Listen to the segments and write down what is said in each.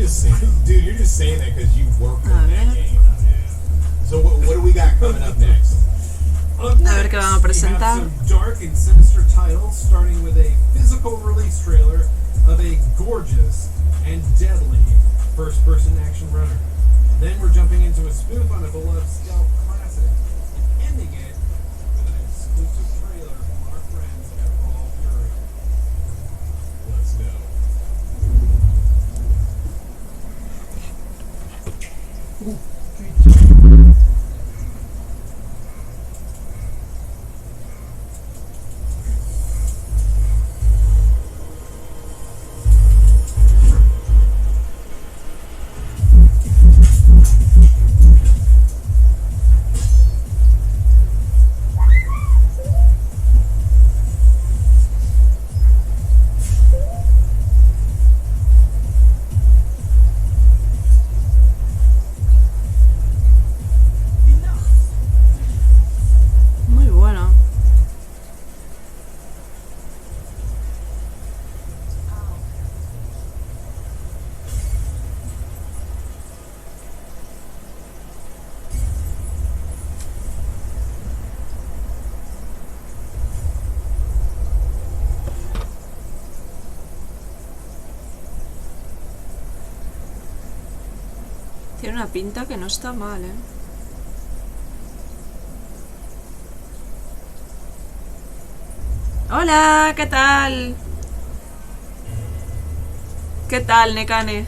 just saying, dude, you're just saying that because you worked on that game. So what do we got coming up next? A ver qué vamos a presentar. Some dark and sinister titles, starting with a physical release trailer of a gorgeous and deadly first-person action runner. Then we're jumping into a spoof on a beloved stealth classic, and ending it with an exclusive trailer from our friends at Raw Fury. Let's go. Tiene una pinta que no está mal, ¿eh? Hola, ¿qué tal? ¿Qué tal, Nekane?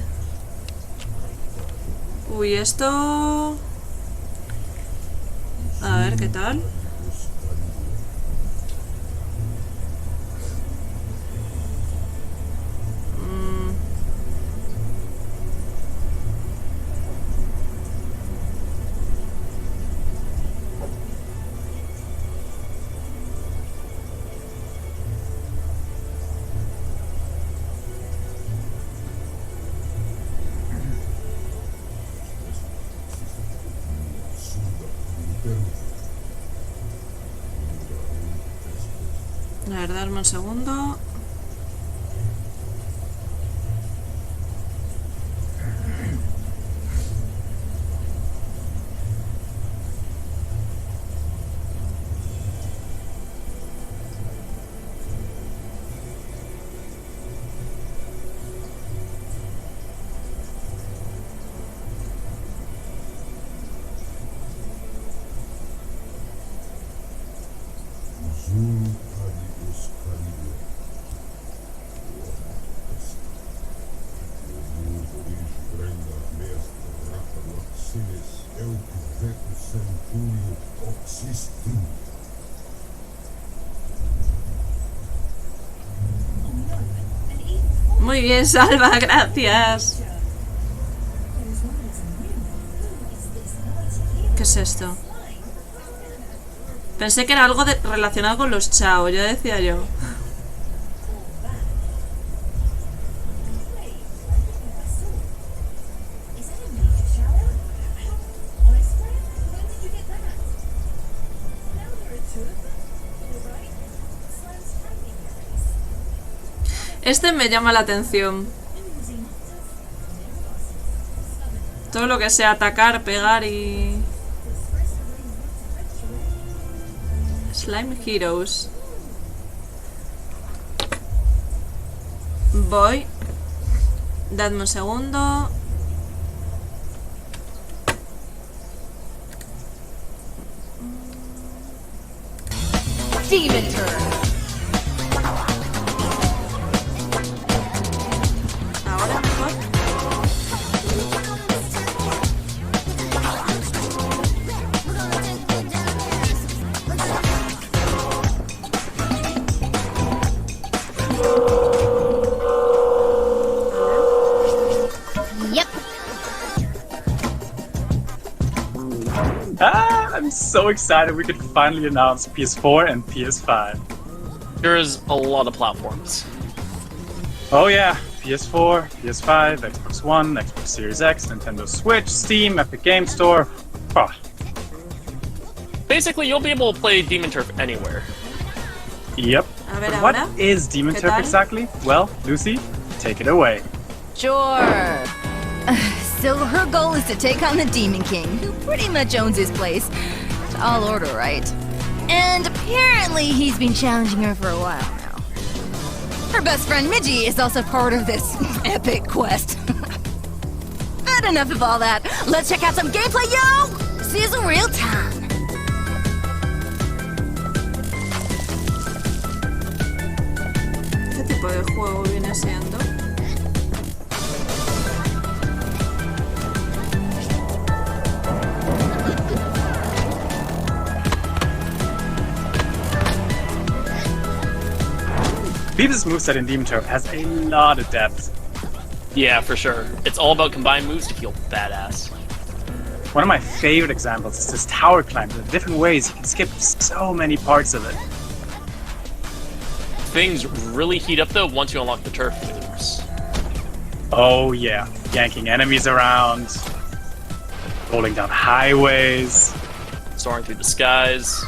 Uy, esto... A ver, ¿qué tal? A ver, darme un segundo. Muy bien, Salva, gracias. ¿Qué es esto? Pensé que era algo relacionado con los Chao, ya decía yo. Este me llama la atención. Todo lo que sea atacar, pegar y... Slime Heroes. Voy. Dadme un segundo. Demon Turn. Ahora mejor. Yep. I'm so excited we could finally announce PS4 and PS5. There's a lot of platforms. Oh yeah, PS4, PS5, Xbox One, Xbox Series X, Nintendo Switch, Steam, Epic Game Store. Oh. Basically, you'll be able to play Demon Turf anywhere. Yep. A ver, But what ahora. is Demon ¿Qué Turf tal? exactly? Well, Lucy, take it away. Sure. So her goal is to take on the Demon King, who pretty much owns his place. Tall order, right? And apparently he's been challenging her for a while now. Her best friend Midgie is also part of this epic quest. But enough of all that. Let's check out some gameplay, yo! See is in real time. ¿Qué tipo de juego viene siendo? Beavis' moveset in Demon Turf has a lot of depth. Yeah, for sure. It's all about combined moves to feel badass. One of my favorite examples is this tower climb. The different ways you can skip so many parts of it. Things really heat up though once you unlock the turf moves. Oh yeah, yanking enemies around, rolling down highways. Soaring through the skies.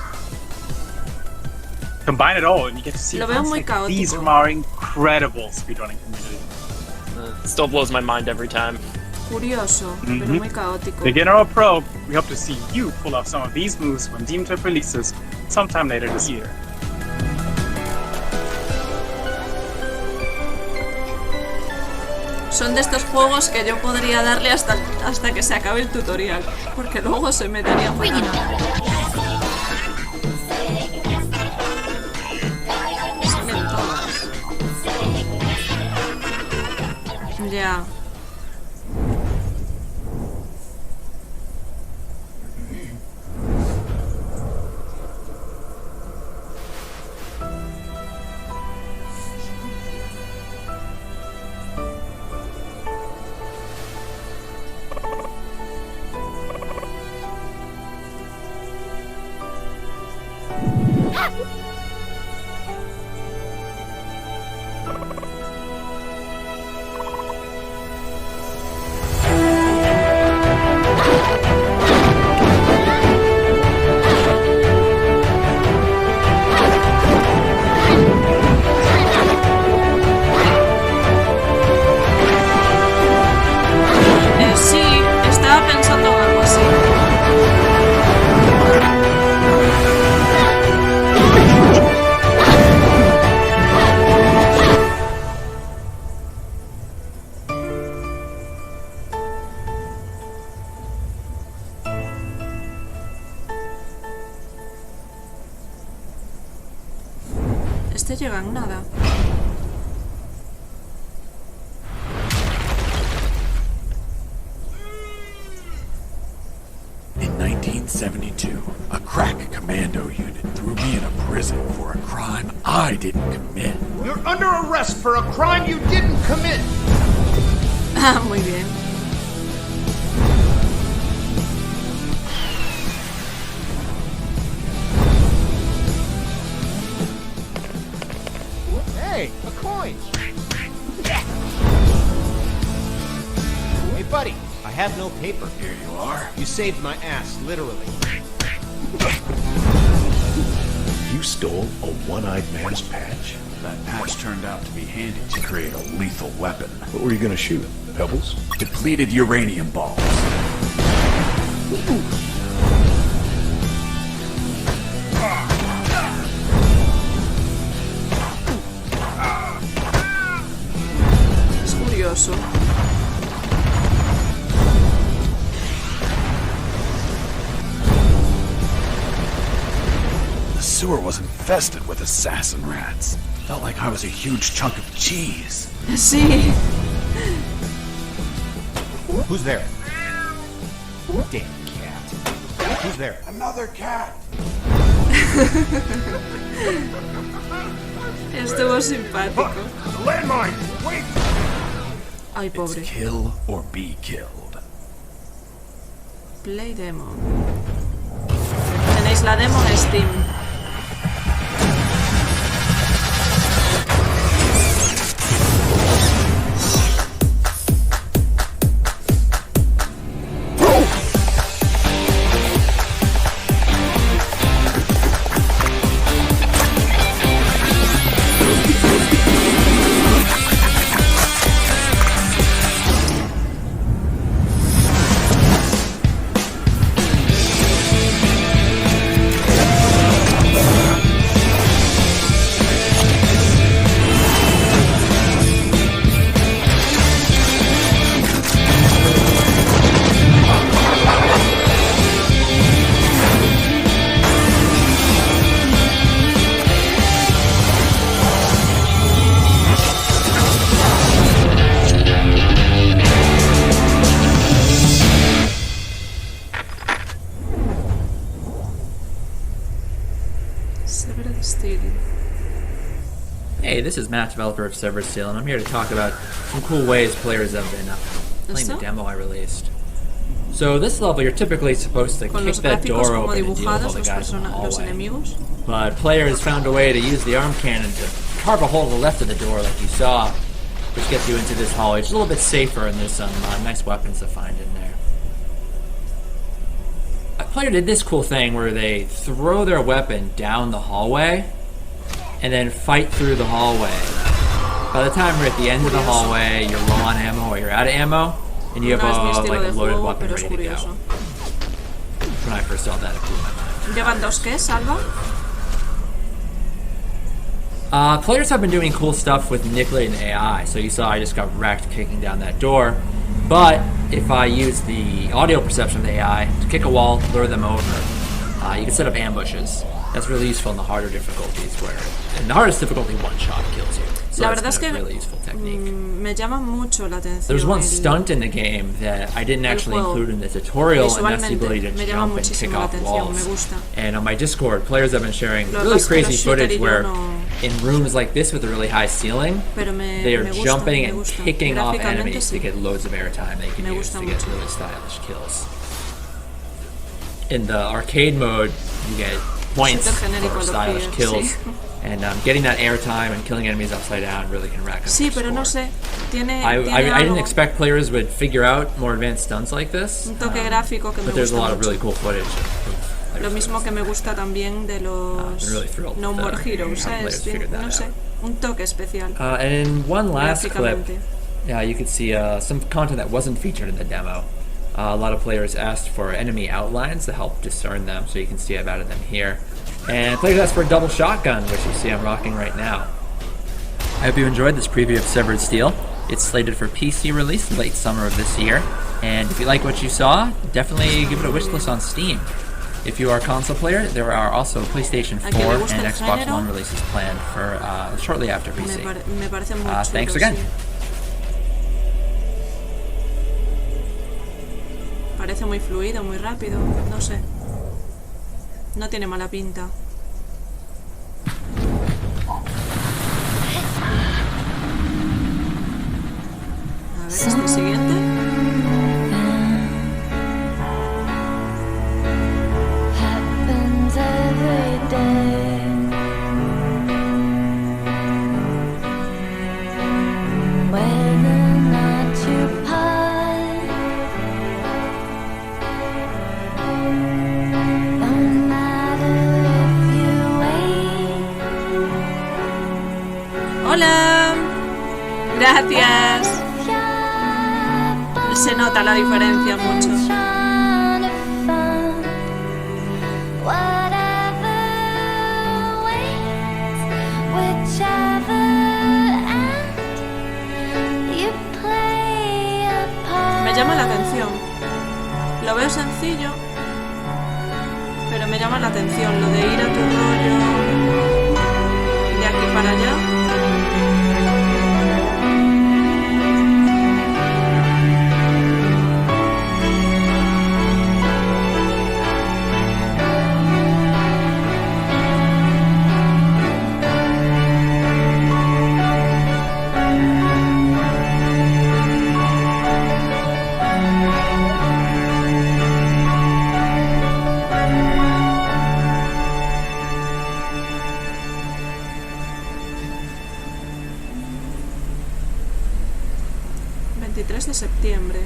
Combine it all and you get to see Lo veo muy concepts like these caótico. from our incredible speedrunning community. Still blows my mind every time. Curioso, pero muy caótico. Beginner or pro, we hope to see you pull off some of these moves when Demon Turf releases sometime later this year. Son de estos juegos que yo podría darle hasta que se acabe el tutorial, porque luego se me daría fatal. Salen todas. Ya. Sí, estaba pensando en algo así. Este llega en nada. In 1972, a crack commando unit threw me in a prison for a crime I didn't commit. You're under arrest for a crime you didn't commit. Ah, muy bien. Hey, a coin. Hey, buddy, I have no paper. Here you are. You saved my ass, literally. You stole a one-eyed man's patch? That patch turned out to be handy to create a lethal weapon. What were you gonna shoot? Pebbles? Depleted uranium balls. Es curioso. The sewer was infested with assassin rats. Felt like I was a huge chunk of cheese. Sí. Who's there? Damn cat. Who's there? Another cat! Estuvo simpático. Landmine! Wait! Ay, It's pobre. kill or be killed. Play demo. Tenéis la demo en Steam. is Matt, developer of Severed Steel, and I'm here to talk about some cool ways players have been playing the demo I released. So this level, you're typically supposed to Con kick los that gráficos door como open and deal with all dibujados, the guys in the los hallway. enemigos. But players found a way to use the arm cannon to carve a hole in the left of the door like you saw, which gets you into this hallway. It's a little bit safer, and there's some nice weapons to find in there. A player did this cool thing where they throw their weapon down the hallway and then fight through the hallway. By the time we're at the end of the hallway, you're low on ammo or you're out of ammo, and you have a loaded weapon ready to go. When I first saw that, it blew my mind. ¿Llevan dos qué, Salva? Players have been doing cool stuff with manipulating AI. So you saw I just got wrecked kicking down that door. But if I use the audio perception of the AI to kick a wall, lure them over, you can set up ambushes. That's really useful in the harder difficulties, where in the hardest difficulty, one shot kills you. So La that's verdad es que a really useful technique. me llama mucho la atención. There's one stunt in the game that I didn't actually include in the tutorial, and that's the ability to jump and kick off walls. And on my Discord, players have been sharing really crazy footage where in rooms like this with a really high ceiling, they are jumping and kicking off enemies to get loads of airtime they can use to get really stylish kills. In the arcade mode, you get points for stylish kills. And getting that airtime and killing enemies upside down really can rack up Sí, your pero score. no sé. Tiene I didn't expect players would figure out more advanced stunts like this. Un toque gráfico que me but there's a gusta lot of mucho. really cool footage. Of Lo mismo que me gusta también de los really thrilled No with, More Heroes, how ¿sabes? players figured that No sé, un toque especial. and in one last clip, Gráficamente. you could see some content that wasn't featured in the demo. A lot of players asked for enemy outlines to help discern them, so you can see I've added them here. And players asked for a double shotgun, which you see I'm rocking right now. I hope you enjoyed this preview of Severed Steel. It's slated for PC release late summer of this year. And if you like what you saw, definitely give it a wishlist on Steam. If you are a console player, there are also PlayStation 4 and Xbox One releases planned for shortly after PC. Me parece muy chulo, Thanks again. sí. Parece muy fluido, muy rápido, no sé. No tiene mala pinta. A ver, este siguiente. Happens every day. Whether or not you part, don't matter if you wait. ¡Hola! Gracias. Se nota la diferencia mucho. Me llama la atención. Lo veo sencillo, pero me llama la atención lo de ir a tu rollo de aquí para allá. De septiembre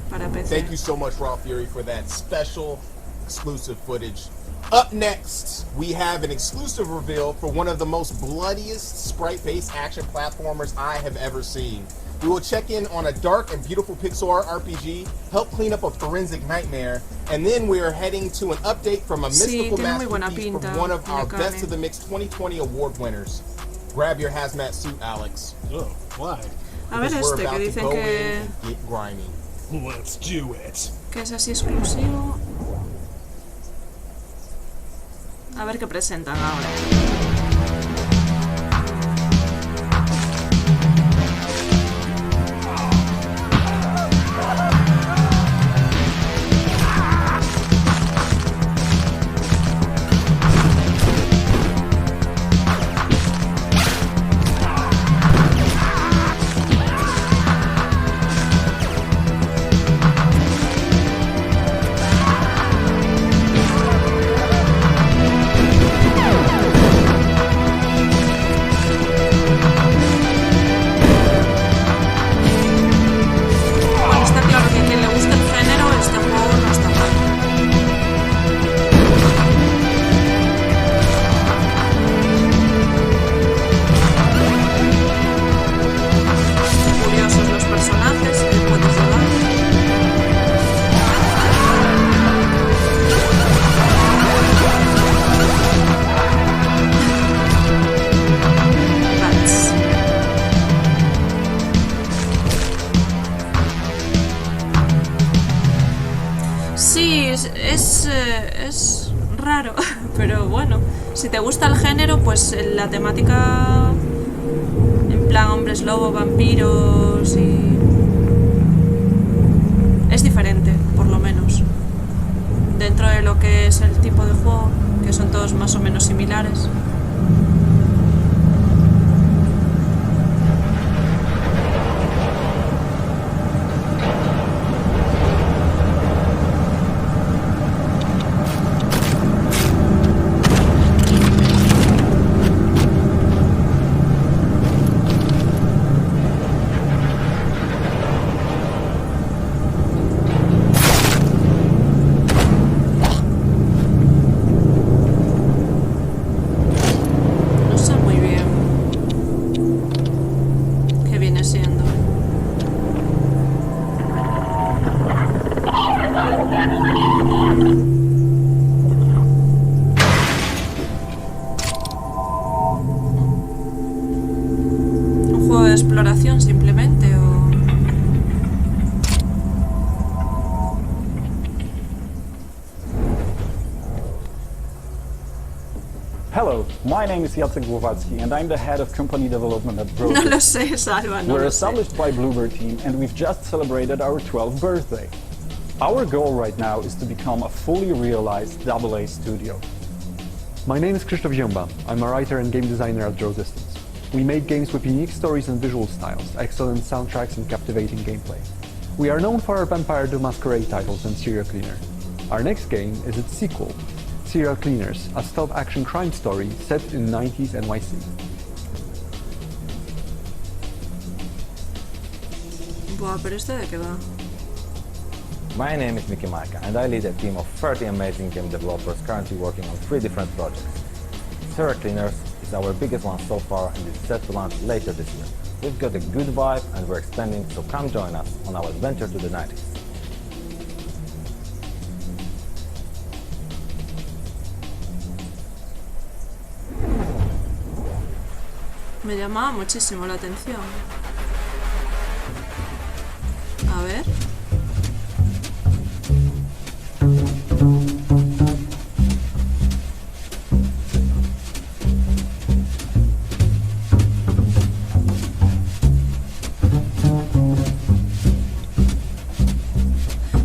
para PC. Thank you so much, Raw Fury, for that special exclusive footage. Up next, we have an exclusive reveal for one of the most bloodiest sprite-based action platformers I have ever seen. We will check in on a dark and beautiful pixel art RPG, help clean up a forensic nightmare, and then we are heading to an update from a mystical masterpiece from one of our Best of the Mix 2020 award winners. Grab your hazmat suit, Alex. Oh, why? A ver este que dicen Let's do it. Que es así exclusivo. A ver qué presentan ahora. Es raro, pero bueno, si te gusta el género, pues la temática en plan hombres lobo, vampiros y... es diferente, por lo menos, dentro de lo que es el tipo de juego, que son todos más o menos similares. Exploración simplemente o... Hello, my name is Jacek Głowacki and I'm the head of company development at Bro. No lo sé, Salva, no We're lo established sé. by Bluebird team and we've just celebrated our 12th birthday. Our goal right now is to become a fully realized AA studio. My name is Krzysztof Ziomba. I'm a writer and game designer at Draw Distance. We make games with unique stories and visual styles, excellent soundtracks and captivating gameplay. We are known for our Vampire the Masquerade titles and Serial Cleaner. Our next game is its sequel, Serial Cleaners, a stealth action crime story set in 90s NYC. Buah, pero ¿este de qué va? My name is Miki Maika and I lead a team of 30 amazing game developers currently working on 3 different projects. Serial Cleaners is our biggest one so far and it's set to launch later this year. We've got a good vibe and we're expanding, so come join us on our adventure to the 90s. Me llamaba muchísimo la atención. A ver...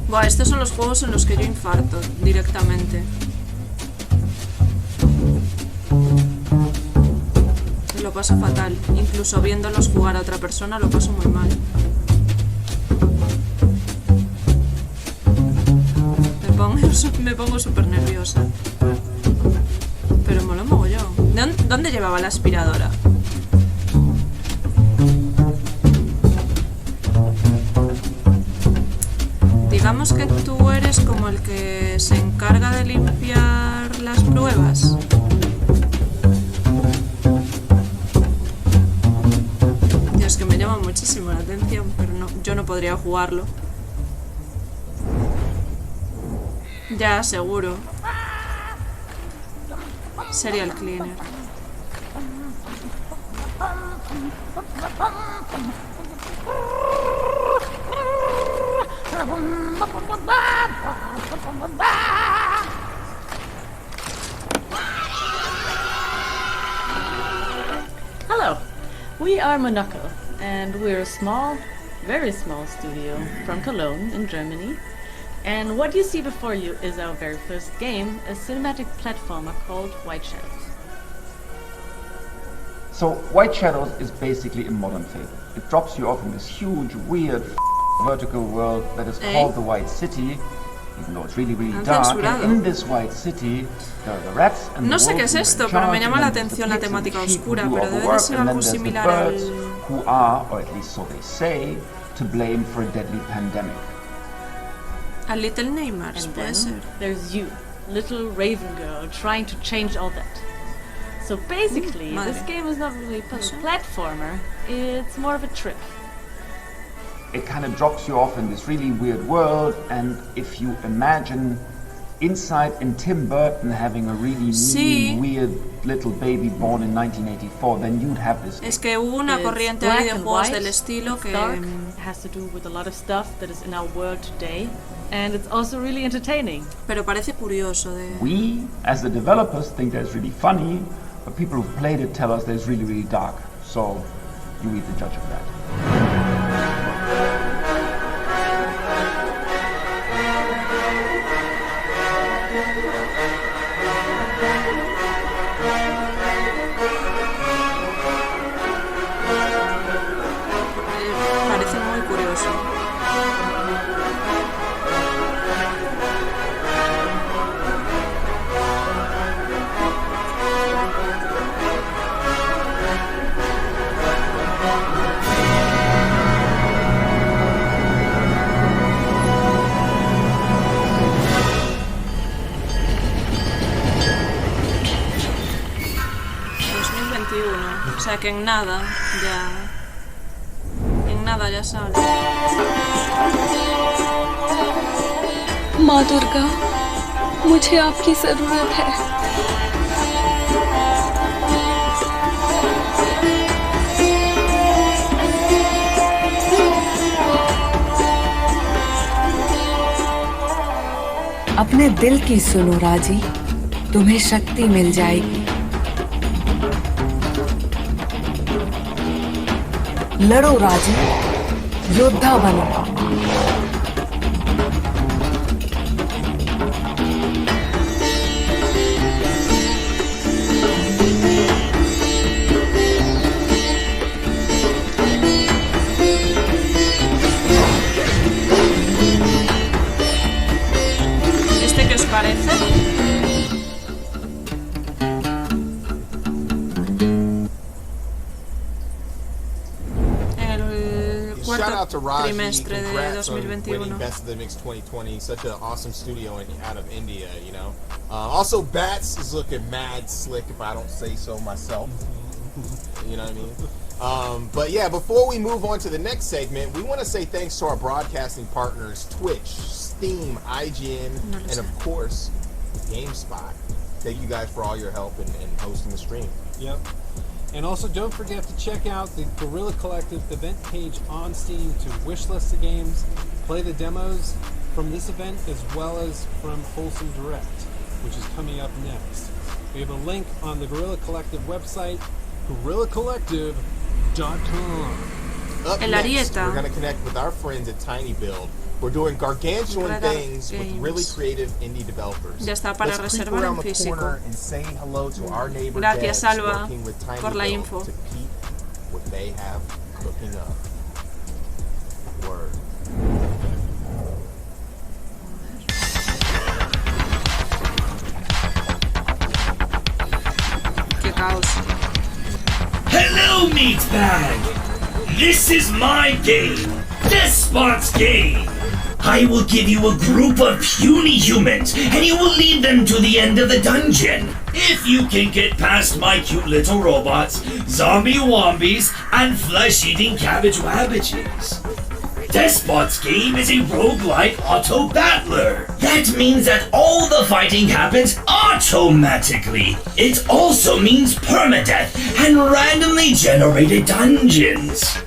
Buah, estos son los juegos en los que yo infarto directamente. Lo paso fatal. Incluso viéndolos jugar a otra persona lo paso muy mal. Me pongo súper nerviosa. Pero mola mogollón. ¿Dónde llevaba la aspiradora? Digamos que tú eres como el que se encarga de limpiar las pruebas. Dios, que me llama muchísimo la atención, pero no, yo no podría jugarlo. Ya, seguro. Serial Cleaner. Hello, we are Monaco, and we're a small, very small studio from Cologne in Germany. And what you see before you is our very first game, a cinematic platformer called White Shadows. So, White Shadows is basically a modern Fable. It drops you off in this huge, weird, vertical world that is called the White City, even though it's really, really dark. And in this White City, there are the rats and no the sé qué es esto, pero me llama la atención la temática oscura, pero debe de ser algo similar al... who are, or at least so they say, to blame for a deadly pandemic. A Little Nightmares, puede ser. There's you, little raven girl, trying to change all that. So basically, this game is not really a platformer, it's more of a trip. It kind of drops you off in this really weird world, and if you imagine inside in Tim Burton having a really weird little baby born in 1984, then you'd have this game. Es que hubo una corriente ahí de juegos del estilo que... It has to do with a lot of stuff that is in our world today. And it's also really entertaining. Pero parece curioso de... We, as the developers, think that's really funny, but people who've played it tell us that it's really, really dark. So, you be the judge of that. Parece muy curioso. O sea que en nada ya sale. माँ दुर्गा, मुझे आपकी जरूरत है। अपने दिल की सुनो राजी, तुम्हें शक्ति मिल जाएगी। लड़ो राजी, योद्धा बनो। ¿Este qué os parece? Shout out to Raji, trimestre de congrats on 2021. winning Best of the Mix 2020. Such an awesome studio out of India, you know. Also, Bats is looking mad slick, if I don't say so myself. You know what I mean? But yeah, before we move on to the next segment, we want to say thanks to our broadcasting partners, Twitch, Steam, IGN, and of course, GameSpot. Thank you guys for all your help in hosting the stream. Yep. And also, don't forget to check out the Guerrilla Colective event page on Steam to wishlist the games, play the demos from this event as well as from Wholesome Direct, which is coming up next. We have a link on the Guerrilla Collective website, guerrillacollective.com. Up next, we're going to connect with our friends at Tiny Build. We're doing gargantuan things with really creative indie developers. Ya está para Let's creep reservar around en the físico. corner and say hello to our neighbor Gracias, devs Alba, working with Tiny por la Build info. to peep what they have cooking up. Word. Qué caos. Hello, meatbag! This is my game, Despot's Game. I will give you a group of puny humans, and you will lead them to the end of the dungeon. If you can get past my cute little robots, zombie wombies, and flesh-eating cabbage wabbages. Despot's Game is a roguelike auto-battler. That means that all the fighting happens automatically. It also means permadeath and randomly generated dungeons.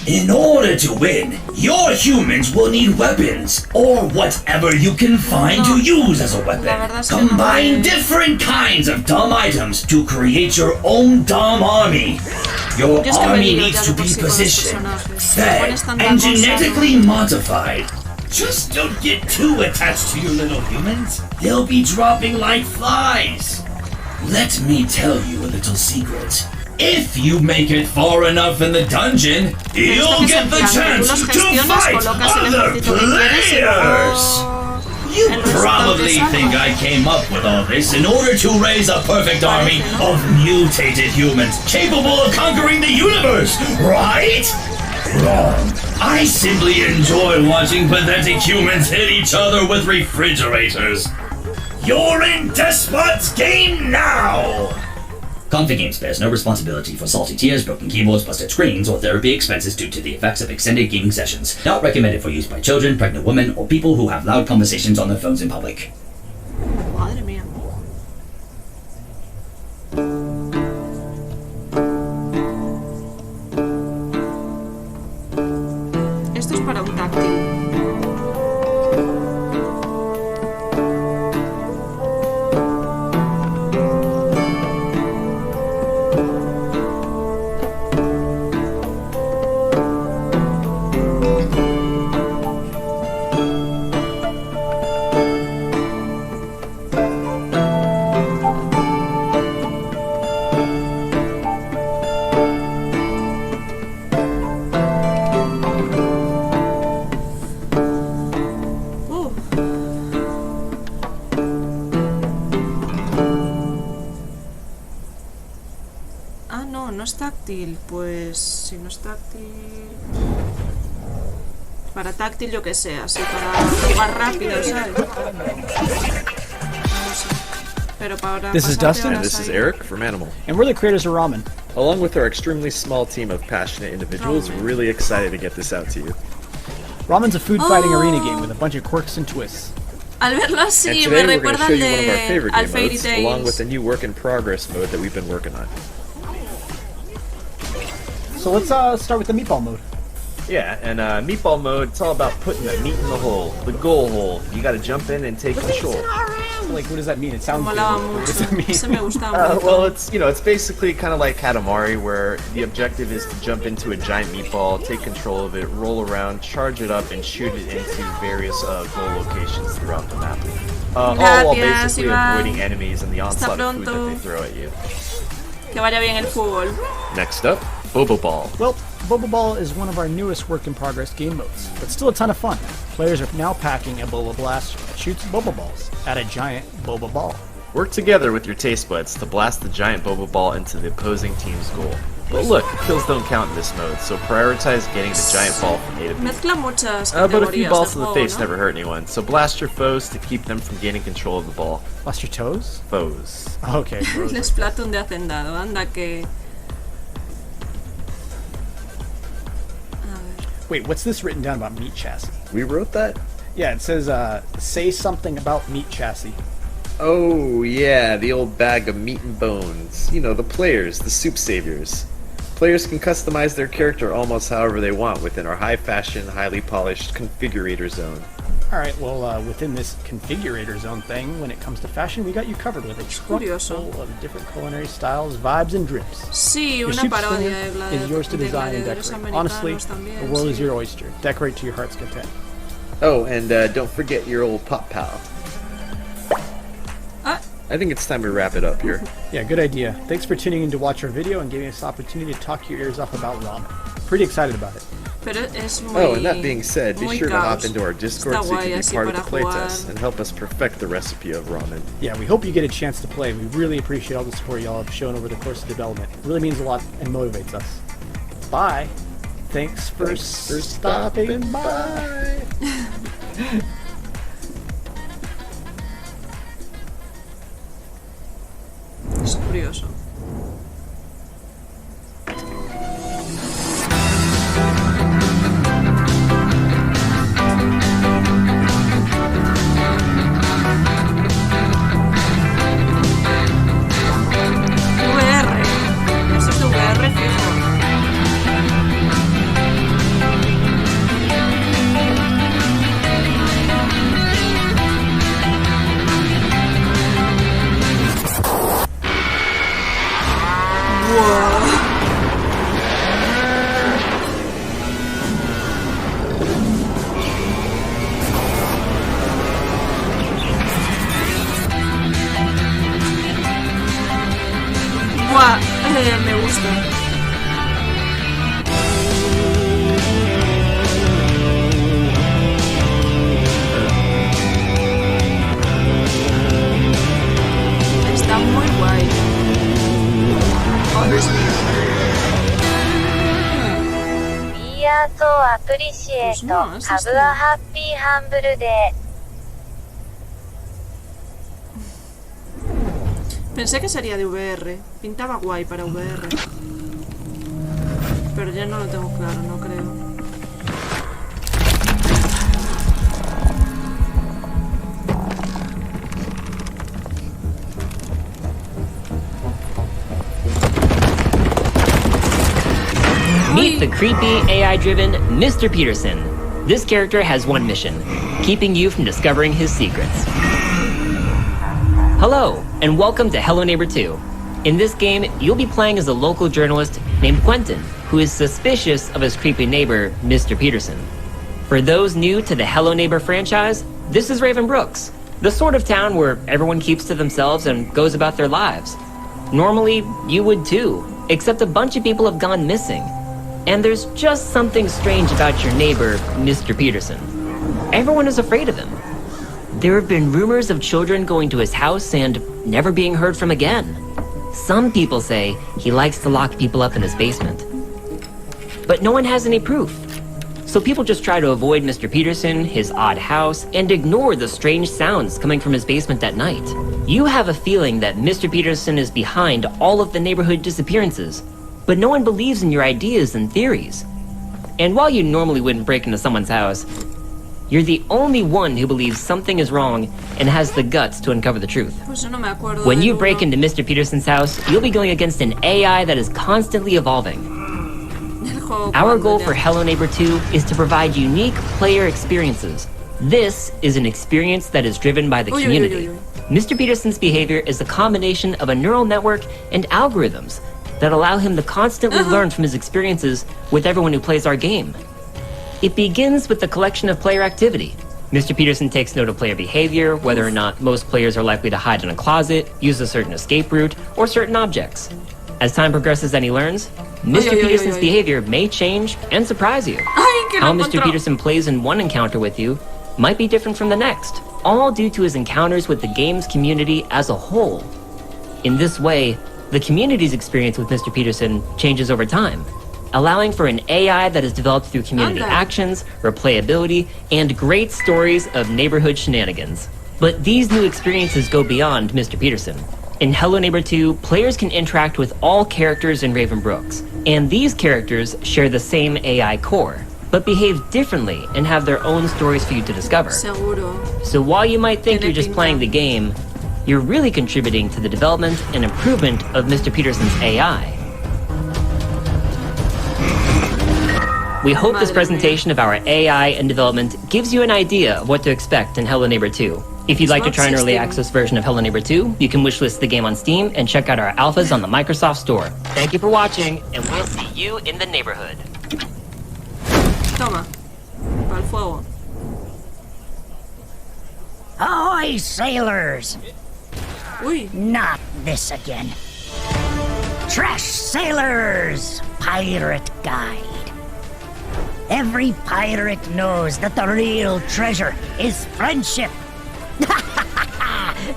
In order to win, your humans will need weapons, or whatever you can find to use as a weapon. Combine different kinds of dumb items to create your own dumb army. Your army needs to be positioned, fed, and genetically modified. Just don't get too attached to your little humans. They'll be dropping like flies. Let me tell you a little secret. If you make it far enough in the dungeon, you'll get the chance to fight other players! You probably think I came up with all this in order to raise a perfect army of mutated humans capable of conquering the universe, right? Wrong. I simply enjoy watching pathetic humans hit each other with refrigerators. You're in Despot's Game now! Config Games bears no responsibility for salty tears, broken keyboards, busted screens, or therapy expenses due to the effects of extended gaming sessions. Not recommended for use by children, pregnant women, or people who have loud conversations on their phones in public. Madre mía. Esto es para un táctil. Ah, no, no es táctil. Pues si no es táctil... Para táctil yo que sé, así para jugar rápido, ¿sabes? No sé. Pero para This is Dustin, and this is Eric from Animal. And we're the creators of Ramen. Along with our extremely small team of passionate individuals, we're really excited to get this out to you. Ramen's a food fighting arena game with a bunch of quirks and twists. Al verlo así, And me today we're going to recuerda show al you one of our de favorite al game Fairy modes, along with Tales. the new work in progress mode that we've been working on. So let's start with the meatball mode. Yeah, and meatball mode, it's all about putting the meat in the hole, the goal hole. You got to jump in and take control. Like, what does that mean? It sounds good. Molaba What does that mean? mucho. Se me gustaba. Well, it's basically kind of like Katamari, where the objective is to jump into a giant meatball, take control of it, roll around, charge it up, and shoot it into various goal locations throughout the map. All while basically avoiding enemies and the onslaught of food that they throw at you. Que vaya bien el fútbol. Next up, Bobo Ball. Well, Bobo Ball is one of our newest work-in-progress game modes, but still a ton of fun. Players are now packing a Boba Blaster that shoots Boba Balls at a giant Boba Ball. Work together with your taste buds to blast the giant Boba Ball into the opposing team's goal. But look, kills don't count in this mode, so prioritize getting the giant ball from A to B. Mezcla muchas But a few categorías balls de to the juego, face ¿no? never hurt anyone, so blast your foes to keep them from gaining control of the ball. Blast your toes? Foes. Okay. El Splatoon de Hacendado, anda que... Wait, what's this written down about meat chassis? We wrote that? Yeah, it says, say something about meat chassis. Oh, yeah, the old bag of meat and bones. You know, the players, the soup saviors. Players can customize their character almost however they want within our high-fashion, highly polished configurator zone. Alright, well, within this configurator zone thing, when it comes to fashion, we got you covered with a trunk full of different culinary styles, vibes, and drips. Sí, Your una soup parodia stand is yours to design and gladiadores decorate. Honestly, americanos también, the world sí. is your oyster. Decorate to your heart's content. Oh, and don't forget your old pop pal. I think it's time we wrap it up here. Yeah, good idea. Thanks for tuning in to watch our video and giving us the opportunity to talk your ears off about ramen. Pretty excited about it. Pero es muy, Oh, and that being said, be muy sure to hop caos. into our Discord Está so you guay can be así part of the para playtest jugar. and help us perfect the recipe of ramen. Yeah, we hope you get a chance to play. We really appreciate all the support y'all have shown over the course of development. It really means a lot and motivates us. Bye. Thanks for stopping by. Es curioso. VR. Eso es de VR fijo. Buah, me gusta. Está muy guay. We are so appreciate. Have a happy humble day. Pensé que sería de VR. Pintaba guay para VR. Pero ya no lo tengo claro, no creo. Meet the creepy, AI-driven Mr. Peterson. This character has one mission, keeping you from discovering his secrets. Hello, and welcome to Hello Neighbor 2. In this game, you'll be playing as a local journalist named Quentin, who is suspicious of his creepy neighbor, Mr. Peterson. For those new to the Hello Neighbor franchise, this is Raven Brooks, the sort of town where everyone keeps to themselves and goes about their lives. Normally, you would too, except a bunch of people have gone missing. And there's just something strange about your neighbor, Mr. Peterson. Everyone is afraid of him. There have been rumors of children going to his house and never being heard from again. Some people say he likes to lock people up in his basement. But no one has any proof. So people just try to avoid Mr. Peterson, his odd house, and ignore the strange sounds coming from his basement at night. You have a feeling that Mr. Peterson is behind all of the neighborhood disappearances, but no one believes in your ideas and theories. And while you normally wouldn't break into someone's house, you're the only one who believes something is wrong and has the guts to uncover the truth. When you break into Mr. Peterson's house, you'll be going against an AI that is constantly evolving. Our goal for Hello Neighbor 2 is to provide unique player experiences. This is an experience that is driven by the community. Mr. Peterson's behavior is a combination of a neural network and algorithms that allow him to constantly learn from his experiences with everyone who plays our game. It begins with the collection of player activity. Mr. Peterson takes note of player behavior, whether or not most players are likely to hide in a closet, use a certain escape route, or certain objects. As time progresses and he learns, Mr. Peterson's behavior may change and surprise you. How Mr. Peterson plays in one encounter with you might be different from the next, all due to his encounters with the game's community as a whole. In this way, the community's experience with Mr. Peterson changes over time, allowing for an AI that is developed through community actions, replayability, and great stories of neighborhood shenanigans. But these new experiences go beyond Mr. Peterson. In Hello Neighbor 2, players can interact with all characters in Raven Brooks, and these characters share the same AI core, but behave differently and have their own stories for you to discover. So while you might think you're just playing the game, you're really contributing to the development and improvement of Mr. Peterson's AI. We hope this presentation of our AI and development gives you an idea of what to expect in Hello Neighbor 2. If you'd like to try an early access version of Hello Neighbor 2, you can wishlist the game on Steam and check out our alphas on the Microsoft Store. Thank you for watching, and we'll see you in the neighborhood. Toma. Pa'l fuego. Ahoy, sailors! Uy. Not this again. Trash Sailors! Pirate Guide. Every pirate knows that the real treasure is friendship.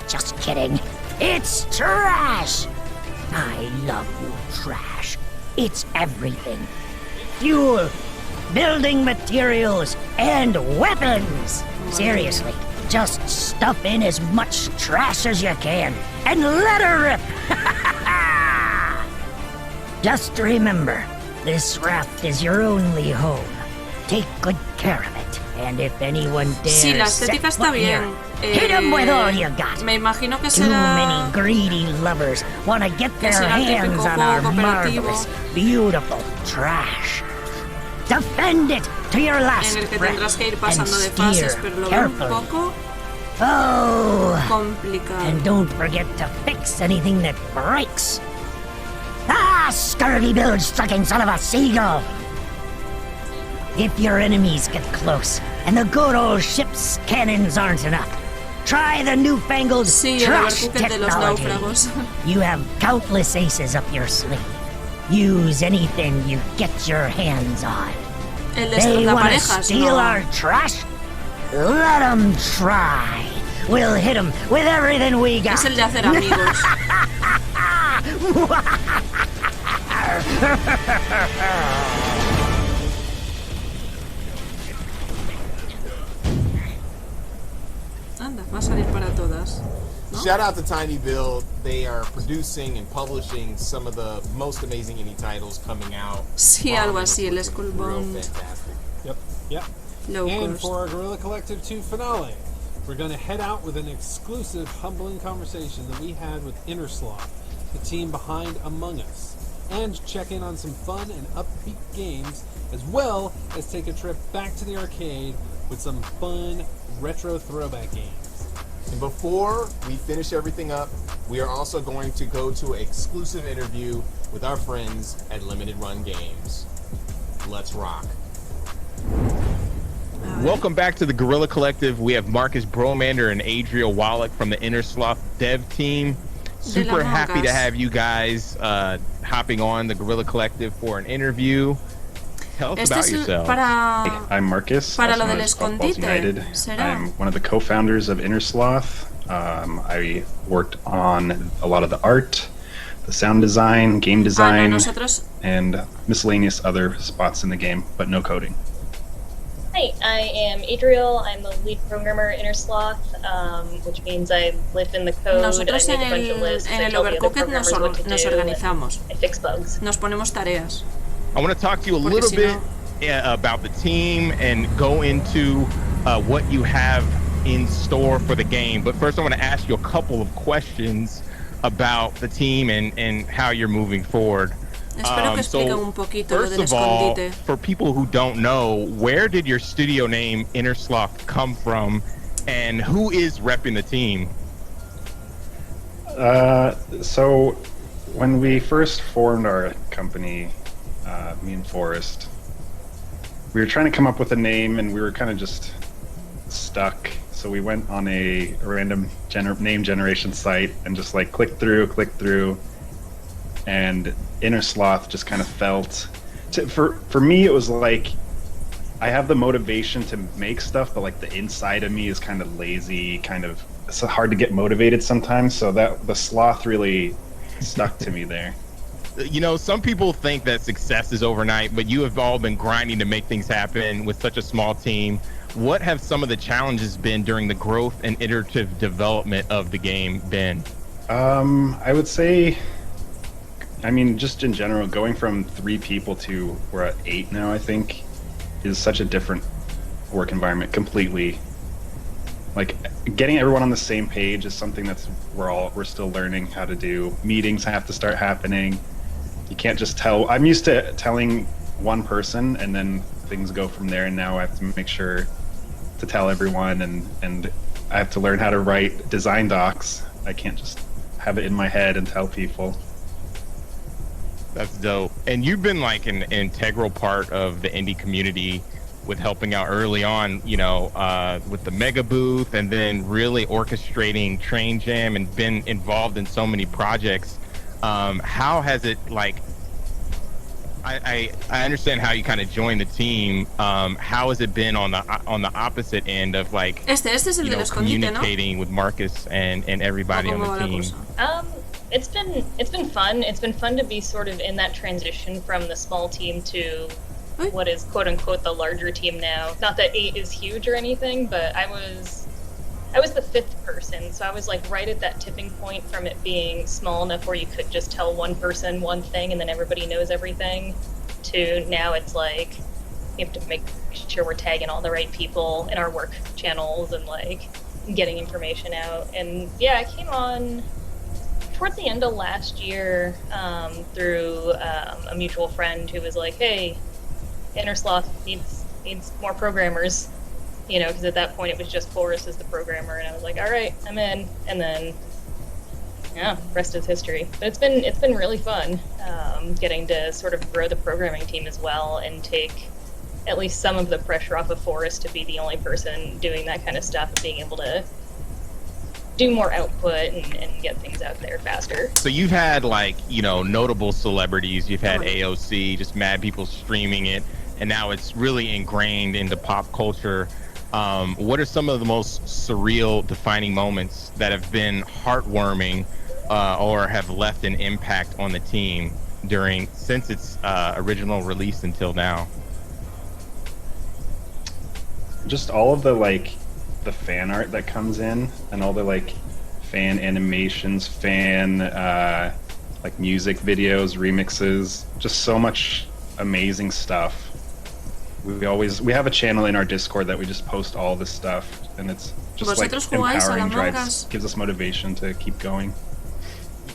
Just kidding. It's trash. I love you, trash. It's everything. Fuel, building materials, and weapons. Seriously, just stuff in as much trash as you can and let her rip. Just remember, this raft is your only home. Take good care of it, and if anyone dares Sí, la estética está bien. hit them with all you got. Me imagino que Too será... many greedy lovers want to get their hands on our marvelous, beautiful trash. Defend it to your last en el que breath tendrás que ir and pasando de fases, steer pero lo veo un carefully. poco complicado. And don't forget to fix anything that breaks. Scurvy bilge-sucking son of a seagull! If your enemies get close, and the good old ship's cannons aren't enough, try the newfangled trash technology. You have countless aces up your sleeve. Use anything you get your hands on. They want to steal our trash? Let them try. We'll hit them with everything we got. Es el de hacer amigos. Anda, va a salir para todas. ¿No? Shout out to Tiny Build. They are producing and publishing some of the most amazing indie titles coming out. Sí, algo así, el Skullbound. Yep, yep. And for our Guerrilla Collective 2 finale, we're going to head out with an exclusive, humbling conversation that we had with Innersloth, the team behind Among Us, and check in on some fun and upbeat games, as well as take a trip back to the arcade with some fun retro throwback games. And before we finish everything up, we are also going to go to an exclusive interview with our friends at Limited Run Games. Let's rock. Welcome back to the Guerrilla Collective. We have Marcus Bromander and Adria Wallach from the Innersloth dev team. Super happy to have you guys hopping on the Guerrilla Collective for an interview. Tell us about yourself. I'm Marcus. Para lo del escondite, I'm one of the co-founders of Innersloth. I worked on a lot of the art, the sound design, game design, and miscellaneous other spots in the game, but no coding. Hi, I am Adriel. I'm the lead programmer at Innersloth, which means I live in the code. Nosotros I make a bunch of lists. en el Overcooked nos organizamos. I fix bugs. Nos ponemos tareas. I want to talk to you a little bit about the team and go into what you have in store for the game. But first I want to ask you a couple of questions about the team and how you're moving forward. Espero que explique un poquito lo del First of all, escondite. for people who don't know, where did your studio name Innersloth come from, and who is repping the team? So when we first formed our company, me and Forrest, we were trying to come up with a name, and we were kind of just stuck. So we went on a random name generation site and just like click through, and Innersloth just kind of felt. For me, it was like I have the motivation to make stuff, but like the inside of me is kind of lazy, it's hard to get motivated sometimes. So that the sloth really stuck to me there. You know, some people think that success is overnight, but you have all been grinding to make things happen with such a small team. What have some of the challenges been during the growth and iterative development of the game been? I would say, just in general, going from 3 people to we're at 8 now, I think, is such a different work environment completely. Like getting everyone on the same page is something we're still learning how to do. Meetings have to start happening. You can't just tell. I'm used to telling one person and then things go from there, and now I have to make sure to tell everyone, and I have to learn how to write design docs. I can't just have it in my head and tell people. That's dope. And you've been like an integral part of the indie community with helping out early on, with the mega booth, and then really orchestrating Train Jam and been involved in so many projects. How has it, like, I understand how you kind of joined the team. How has it been on the opposite end of like es el de los communicating with Marcus and everybody on the team? It's been fun. It's been fun to be sort of in that transition from the small team to what is quote unquote the larger team now. Not that 8 is huge or anything, but I was the 5th person, so I was like right at that tipping point from it being small enough where you could just tell one person one thing and then everybody knows everything, to now it's like we have to make sure we're tagging all the right people in our work channels and like getting information out. And yeah, I came on towards the end of last year through a mutual friend who was like, hey, Innersloth needs more programmers. Because at that point it was just Forrest as the programmer, and I was like, all right, I'm in. And then, yeah, rest is history. But it's been really fun getting to sort of grow the programming team as well and take at least some of the pressure off of Forrest to be the only person doing that kind of stuff and being able to do more output and get things out there faster. So you've had notable celebrities. You've had AOC, just mad people streaming it, and now it's really ingrained into pop culture. What are some of the most surreal, defining moments that have been heartwarming or have left an impact on the team since its original release until now? Just all of the fan art that comes in, and all the fan animations, music videos, remixes, just so much amazing stuff. We have a channel in our Discord that we just post all this stuff, and it's just empowering, gives us motivation to keep going.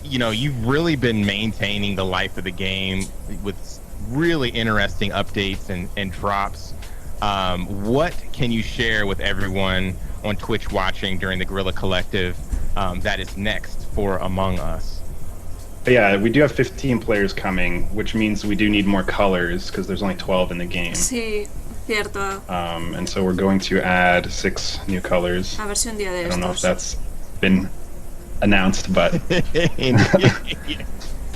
You've really been maintaining the life of the game with really interesting updates and drops. What can you share with everyone on Twitch watching during the Guerrilla Collective that is next for Among Us? But yeah, we do have 15 players coming, which means we do need more colors because there's only 12 in the game. Sí, cierto. And so we're going to add 6 new colors. A ver si un día de I don't know if estos. that's been announced, but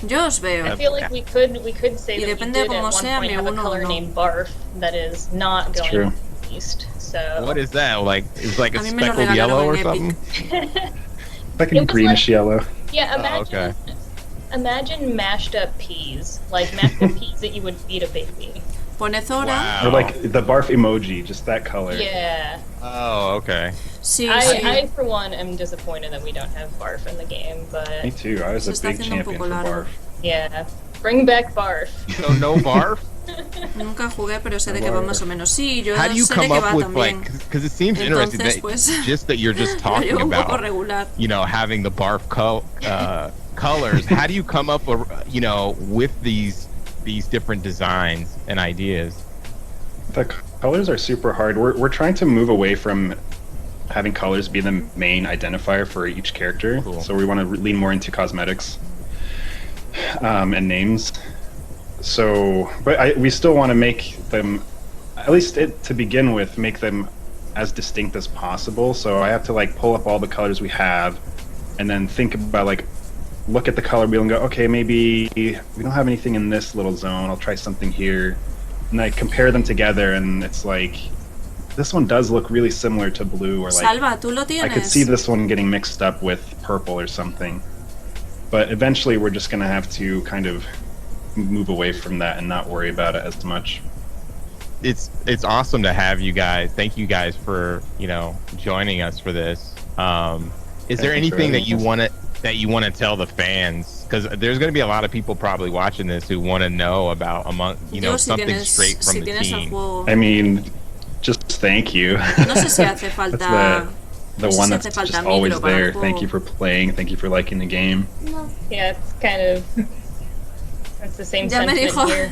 Yo os veo. I feel like we could say that we did at one point have a color named Barf that is not going east. So what is that? It's like a speckled yellow or something? Like a greenish yellow. Yeah, imagine. Oh, okay. Imagine mashed up peas, like mashed up peas that you would feed a baby. Pone Zora. Or like the barf emoji, just that color. Yeah. Oh, okay. Sí, I for one am disappointed that we don't have barf in the game, but Me too. I was a big champion for barf. Yeah. Bring back barf. So no barf? Nunca jugué, pero sé de que va más o menos. Sí, yo How do you sé de come que va up with también. like? Because it seems interesting that just that you're just talking about, having the barf colors. How do you come up, with these different designs and ideas? The colors are super hard. We're trying to move away from having colors be the main identifier for each character. Cool. So we want to lean more into cosmetics and names. So, but we still want to make them, at least to begin with, make them as distinct as possible. So I have to like pull up all the colors we have, and then think about like, look at the color wheel and go, okay, maybe we don't have anything in this little zone. I'll try something here, and I compare them together, and it's like, this one does look really similar to blue, or like Salva, ¿tú lo tienes? I could see this one getting mixed up with purple or something. But eventually, we're just gonna have to kind of move away from that and not worry about it as much. It's awesome to have you guys. Thank you guys for joining us for this. Is there anything that you want to tell the fans? Because there's going to be a lot of people probably watching this who want to know about something straight from the team. I mean, just thank you. No sé si hace falta. That's the one that's just always there. Thank you for playing. Thank you for liking the game. No. Yeah, it's kind of. It's the same sentiment here.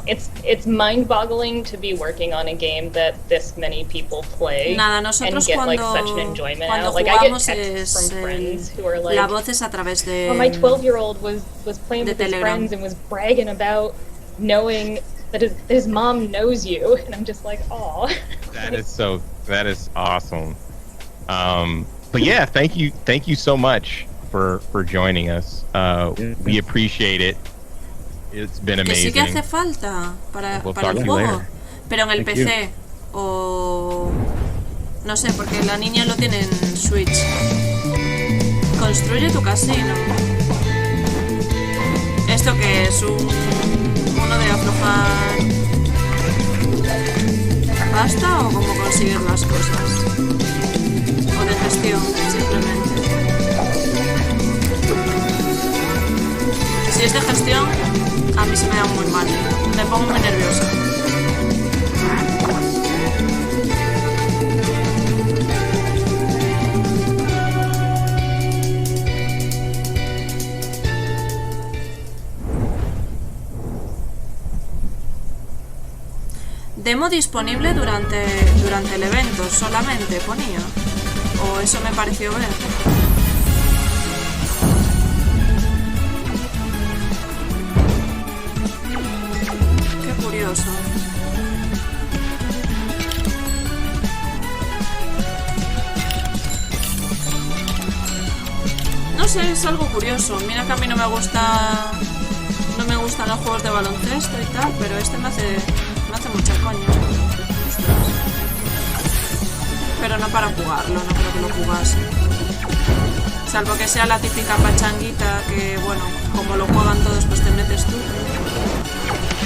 It's it's mind-boggling to be working on a game that this many people play and get like such an enjoyment out. Like I get texts from friends who are like, la voz es a través de, "Oh, my 12-year-old was playing with his friends and was bragging about knowing that his mom knows you," and I'm just like, "Aw." That is awesome. But yeah, thank you so much for joining us. We appreciate it. It's been amazing. Que sí que hace falta para el juego, pero en el PC o no sé, porque la niña lo tiene en Switch. Construye tu casino. ¿Esto qué es? ¿Uno de aflojar pasta o cómo conseguir las cosas? O de gestión, simplemente. Si es de gestión, a mí se me da muy mal. Me pongo muy nerviosa. Demo disponible durante el evento, solamente ponía. O eso me pareció ver. Qué curioso. No sé, es algo curioso. Mira que a mí no me gustan los juegos de baloncesto y tal, pero este me hace mucha coña. Pero no para jugarlo, no creo que lo jugase. Salvo que sea la típica pachanguita que, bueno, como lo juegan todos, pues te metes tú.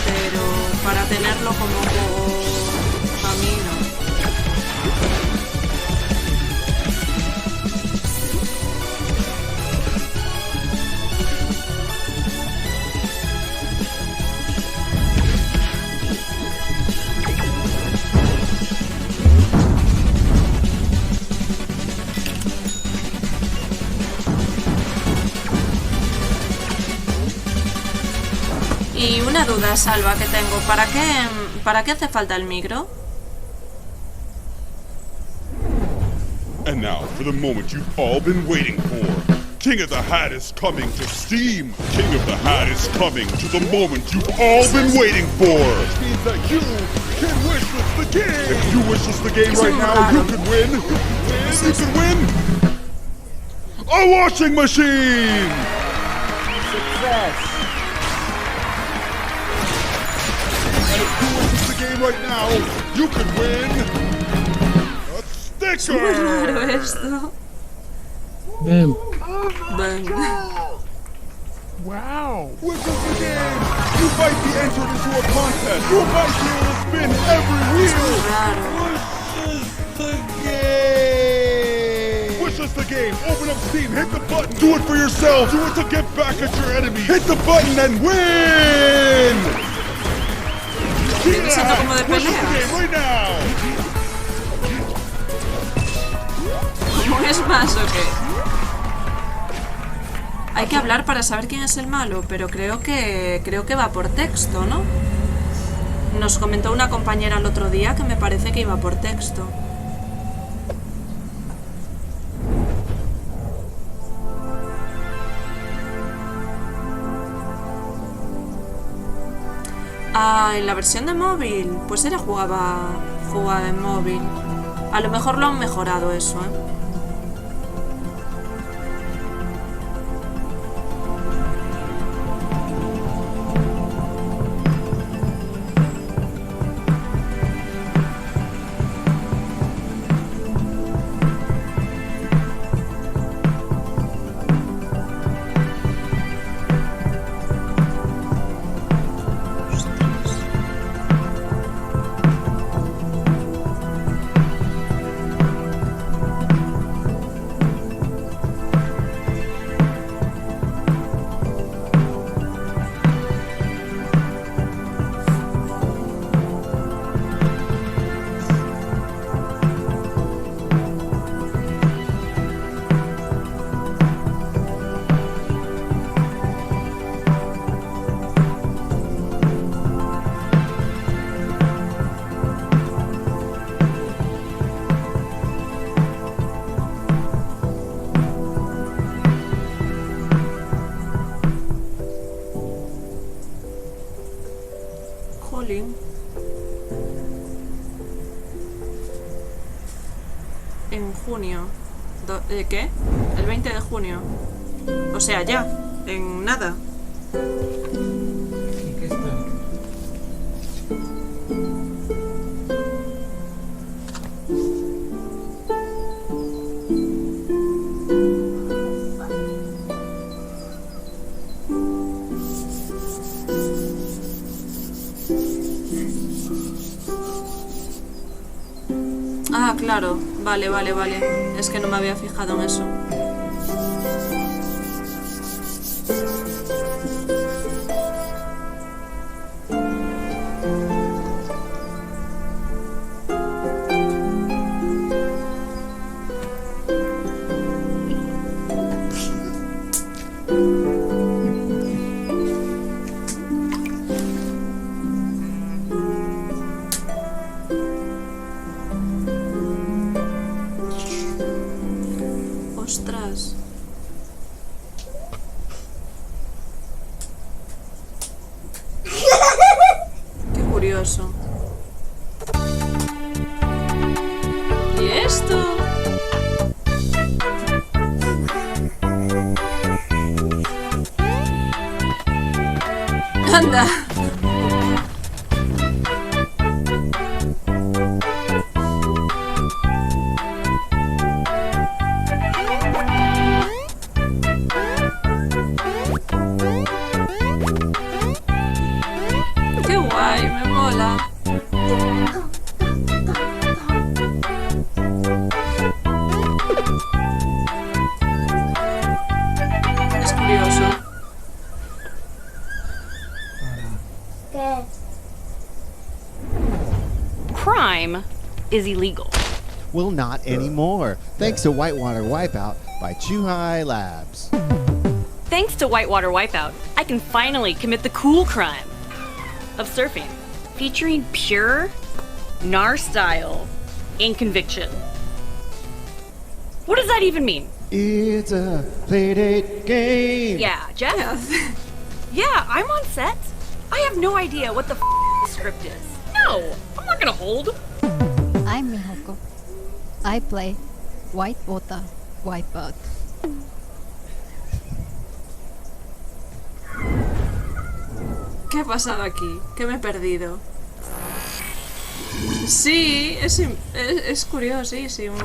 Pero para tenerlo como juego a mí no. Y una duda, Salva, que tengo. ¿Para qué hace falta el micro? And now for the moment you've all been waiting for. King of the Hat is coming to Steam. King of the Hat is coming to the moment you've all been waiting for. Which means that you can wishlist the game. If you wishlist the game right now, you can win. You can win a washing machine. Success. And if you wishlist the game right now, you can win a sticker. Es muy raro esto. Ven. Wow! Which is the game? You might be entered into a contest. You might be able to spin every wheel. Which is the game? Which is the game? Open up Steam, hit the button, do it for yourself. Do it to get back at your enemy. Hit the button and win! Me siento como de peleas. Right now. ¿Cómo es más o qué? Hay que hablar para saber quién es el malo, pero creo que va por texto, ¿no? Nos comentó una compañera el otro día que me parece que iba por texto. Ah, en la versión de móvil, pues era jugaba en móvil. A lo mejor lo han mejorado eso, ¿eh? En junio. ¿Qué? El 20 de junio. O sea, ya. En nada. Ah, claro. Vale. Es que no me había fijado en eso. Ostras. Qué curioso. ¿Y esto? Anda. Qué guay, me mola. Es curioso. Crime is illegal. Well, not anymore, thanks to Whitewater Wipeout by Chuhai Labs. Thanks to Whitewater Wipeout, I can finally commit the cool crime of surfing, featuring pure NAR style in conviction. What does that even mean? It's a playdate game. Yeah, Jeff? Yeah, I'm on set. I have no idea what the script is. No, I'm not gonna hold. I'm Mihoko. I play Whitewater Wipeout. ¿Qué ha pasado aquí? ¿Qué me he perdido? Sí, es curiosísimo.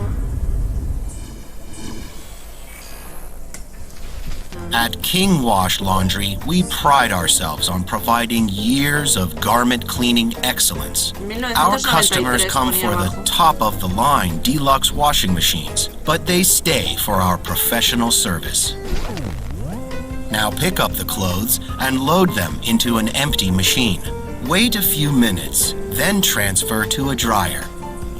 A At King Wash Laundry, we pride ourselves on providing years of garment cleaning excellence. Our customers come for the top-of-the-line deluxe washing machines, but they stay for our professional service. Now pick up the clothes and load them into an empty machine. Wait a few minutes, then transfer to a dryer.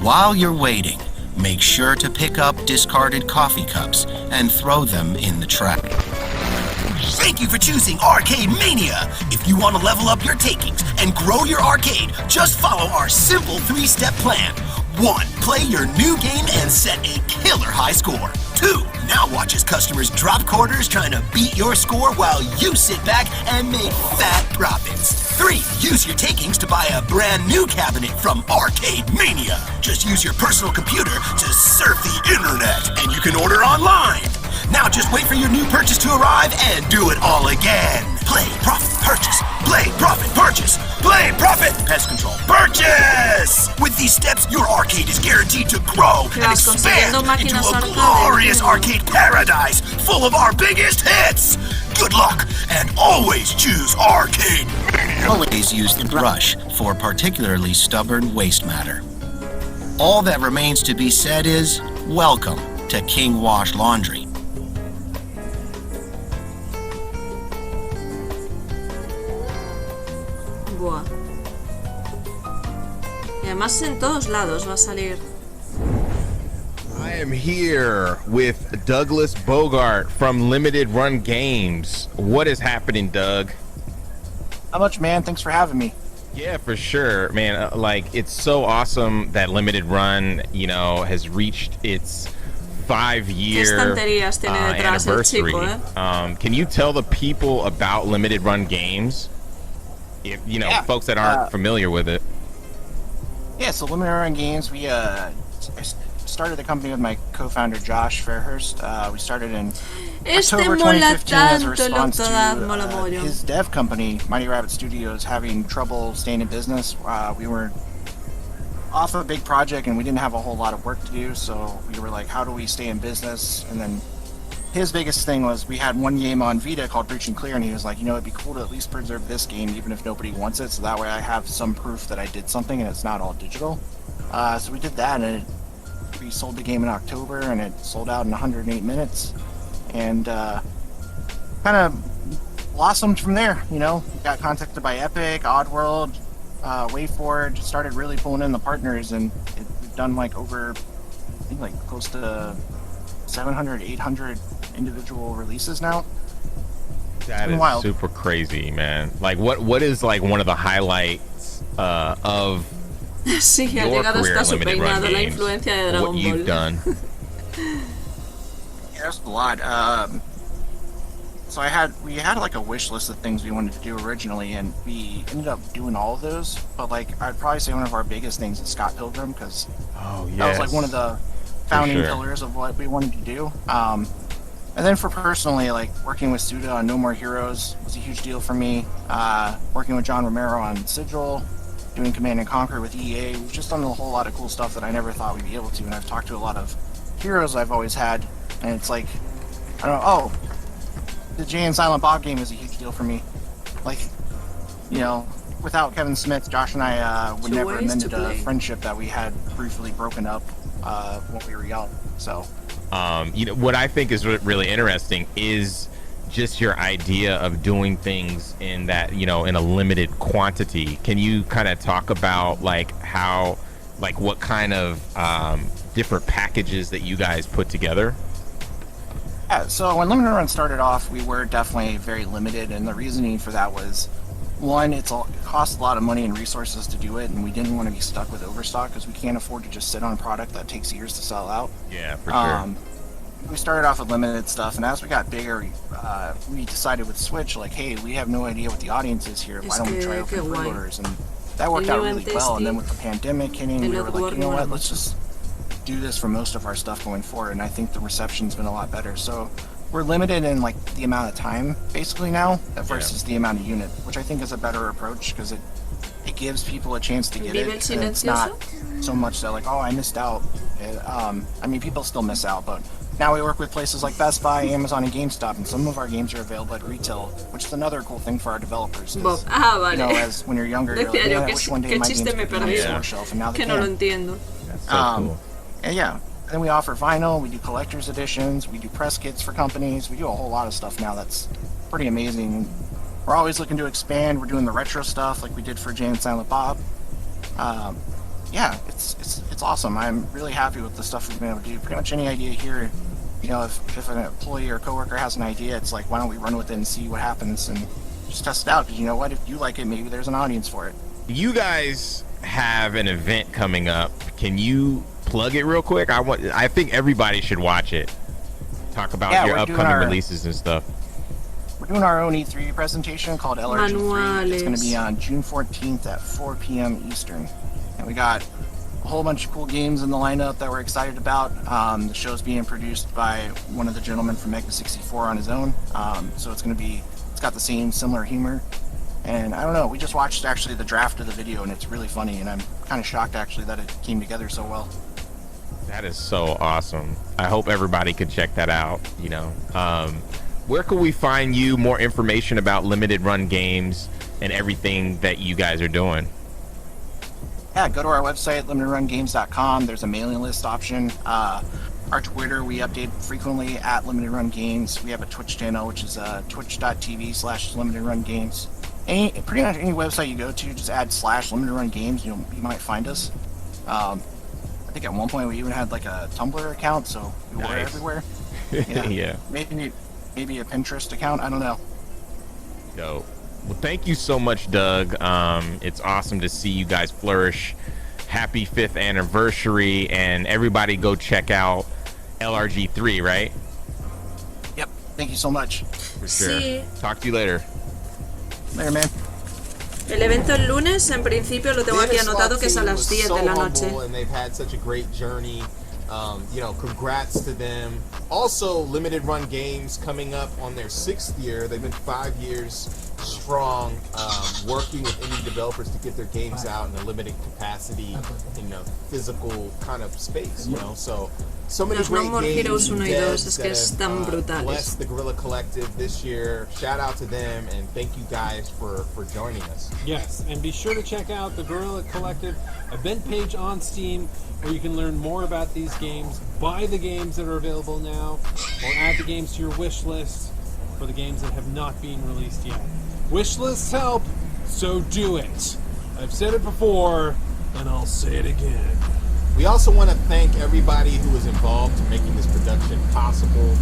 While you're waiting, make sure to pick up discarded coffee cups and throw them in the trash. Thank you for choosing Arcade Mania! If you want to level up your takings and grow your arcade, just follow our simple 3-step plan. 1. Play your new game and set a killer high score. 2. Now watch as customers drop quarters trying to beat your score while you sit back and make fat profits. 3. Use your takings to buy a brand new cabinet from Arcade Mania. Just use your personal computer to surf the internet, and you can order online. Now just wait for your new purchase to arrive and do it all again. Play, profit, purchase. Play, profit, purchase. Play, profit, pest control, purchase! With these steps, your arcade is guaranteed to grow and expand into a glorious arcade paradise full of our biggest hits. Good luck, and always choose Arcade Mania. Always use the brush for particularly stubborn waste matter. All that remains to be said is, welcome to King Wash Laundry. Buah. Y además en todos lados va a salir. I am here with Douglas Bogart from Limited Run Games. What is happening, Doug? Not much, man. Thanks for having me. Yeah, for sure, man. Like, it's so awesome that Limited Run, you know, has reached its 5-year anniversary. Can you tell the people about Limited Run Games? If you know, folks that aren't familiar with it. Yeah, so Limited Run Games, we started the company with my co-founder Josh Fairhurst. We started in October 2015 as a response to his dev company, Mighty Rabbit Studios, having trouble staying in business. We were off of a big project and we didn't have a whole lot of work to do, so we were like, how do we stay in business? And then his biggest thing was we had one game on Vita called Breach and Clear, and he was like, you know, it'd be cool to at least preserve this game even if nobody wants it, so that way I have some proof that I did something and it's not all digital. So we did that, and we sold the game in October, and it sold out in 108 minutes, and kind of blossomed from there. You know, got contacted by Epic, Oddworld, WayForward, started really pulling in the partners, and we've done like over, I think like close to 700, 800 individual releases now. That is wild. Super crazy, man. Like, what is like one of the highlights of sí, ha llegado hasta su peinado, la influencia de Dragon Ball. What you've done. Yeah, there's a lot. So we had like a wish list of things we wanted to do originally, and we ended up doing all of those. But like, I'd probably say one of our biggest things is Scott Pilgrim, because that was like one of the founding pillars of what we wanted to do. And then for personally, like working with Suda on No More Heroes was a huge deal for me. Working with John Romero on Sigil, doing Command and Conquer with EA. We've just done a whole lot of cool stuff that I never thought we'd be able to, and I've talked to a lot of heroes I've always had, and it's like, I don't know, the Jay and Silent Bob game is a huge deal for me. Like, you know, without Kevin Smith, Josh and I would never have mended a friendship that we had briefly broken up when we were young, so. You know, what I think is really interesting is just your idea of doing things in that, you know, in a limited quantity. Can you kind of talk about like how, like what kind of different packages that you guys put together? Yeah, so when Limited Run started off, we were definitely very limited, and the reasoning for that was, one, it costs a lot of money and resources to do it, and we didn't want to be stuck with overstock because we can't afford to just sit on a product that takes years to sell out. Yeah, for sure. We started off with limited stuff, and as we got bigger, we decided with Switch, like, hey, we have no idea what the audience is here. Why don't we try open pre-orders? And that worked out really well. And then with the pandemic hitting, we were like, you know what, let's just do this for most of our stuff going forward. And I think the reception's been a lot better. So we're limited in like the amount of time basically now versus the amount of unit, which I think is a better approach because it gives people a chance to get it. It's not so much that like, oh, I missed out. I mean, people still miss out, but now we work with places like Best Buy, Amazon, and GameStop, and some of our games are available at retail, which is another cool thing for our developers. Vale. You know, as when you're younger, you're like, yeah, I wish one day my games could be on the store shelf, and now they que can. No lo entiendo. That's so cool. And yeah, then we offer vinyl, we do collector's editions, we do press kits for companies, we do a whole lot of stuff now that's pretty amazing. We're always looking to expand. We're doing the retro stuff like we did for Jay and Silent Bob. Yeah, it's awesome. I'm really happy with the stuff we've been able to do. Pretty much any idea here, you know, if an employee or coworker has an idea, it's like, why don't we run with it and see what happens and just test it out? Because you know what, if you like it, maybe there's an audience for it. You guys have an event coming up. Can you plug it real quick? I think everybody should watch it. Talk about your upcoming releases and stuff. We're doing our own E3 presentation called LRG3. It's going to be on June 14th at 4 p.m. Eastern. And we got a whole bunch of cool games in the lineup that we're excited about. The show's being produced by one of the gentlemen from Mega 64 on his own. So it's got the same similar humor. And I don't know, we just watched actually the draft of the video and it's really funny, and I'm kind of shocked actually that it came together so well. That is so awesome. I hope everybody could check that out, you know. Where can we find you, more information about limited run games and everything that you guys are doing? Yeah, go to our website, limitedrungames.com. There's a mailing list option. Our Twitter, we update frequently at Limited Run Games. We have a Twitch channel, which is twitch.tv/limitedrungames. Pretty much any website you go to, just add /Limited Run Games, you might find us. I think at one point we even had like a Tumblr account, so we were everywhere. Yeah. Yeah. Maybe a Pinterest account, I don't know. Dope. Well, thank you so much, Doug. It's awesome to see you guys flourish. Happy 5th anniversary, and everybody go check out LRG3, right? Yep. Thank you so much. For sure. Sí. Talk to you later. Later, man. El evento el lunes, en principio lo tengo aquí anotado que es a las 10 de la noche. And they've had such a great journey. Congrats to them. Also, Limited Run Games coming up on their 6th year. They've been 5 years strong, working with indie developers to get their games out in a limited capacity, in a physical kind of space, you know. So many great games that blessed the Guerrilla Collective this year. Shout out to them, and thank you guys for joining us. Yes, and be sure to check out the Guerrilla Collective event page on Steam, where you can learn more about these games, buy the games that are available now, or add the games to your wish list for the games that have not been released yet. Wish lists help, so do it. I've said it before, and I'll say it again. We also want to thank everybody who was involved in making this production possible.